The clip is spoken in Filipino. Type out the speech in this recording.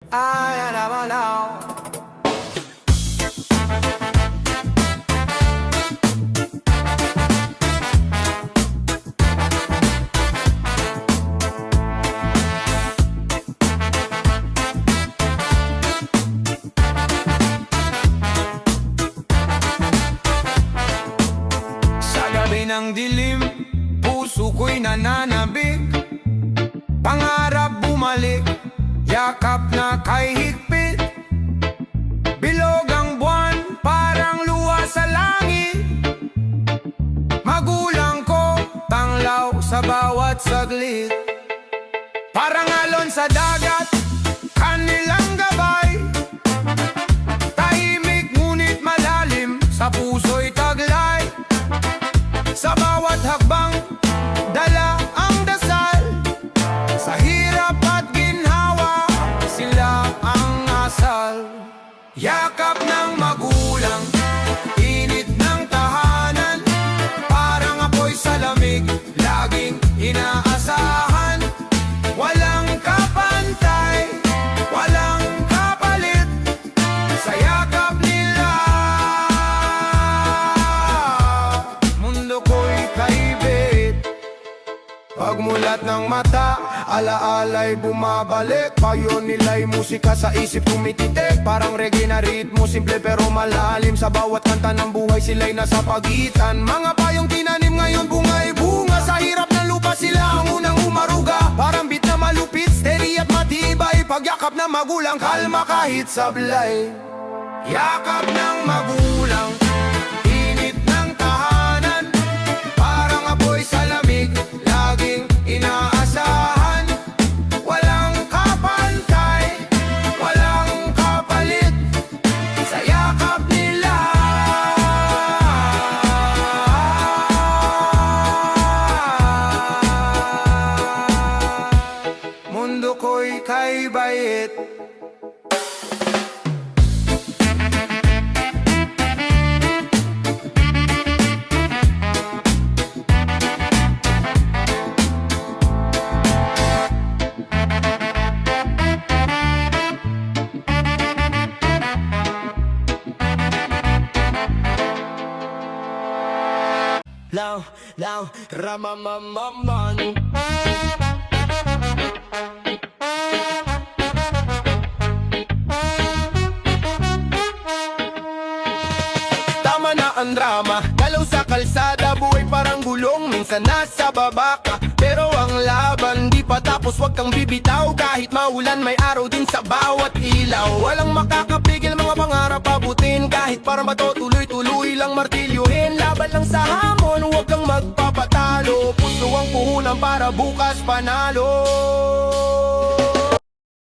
Ay, alabalaw. Sa gabi ng dilim, puso ko'y nananabik. Pangarap bumalik, yakap na kay higpit. Bilog ang buwan, parang luha sa langit. Magulang ko, tanglaw sa bawat saglit. Parang alon sa dagat, kanilang gabay. Tahimik ngunit malalim, sa puso'y taglay. Sa bawat hakbang, dala ang dasal. Sa hirap at ginhawa, sila ang asal. Yakap ng magulang, init ng tahanan. Parang apoy sa lamig, laging inaasahan. Walang kapantay, walang kapalit. Sa yakap nila, mundo ko'y kaibig. Pagmulat ng mata, alaala'y bumabalik. Payo nila'y musika sa isip tumititik. Parang reggae na ritmo, simple pero malalim. Sa bawat kanta ng buhay sila'y nasa pagitan. Mga payong tinanim ngayon bunga'y bunga. Sa hirap ng lupa sila ang unang umaruga. Parang beat na malupit, steady at matibay. Pagyakap ng magulang, kalma kahit sablay. Yakap ng magulang, init ng tahanan. Parang apoy sa lamig, laging inaasahan. Walang kapantay, walang kapalit. Sa yakap nila, mundo ko'y kaibait. Lao, lao, ramamamaman. Tama na ang drama, galaw sa kalsada, buhay parang gulong, minsan nasa baba ka. Pero ang laban di pa tapos, wag kang bibitaw. Kahit maulan may araw din sa bawat ilaw. Walang makakapigil, mga pangarap abutin. Kahit parang bato, tuloy-tuloy lang martilyuhin. Laban lang sa hamon, wag kang magpapatalo. Puso ang puhunan para bukas panalo.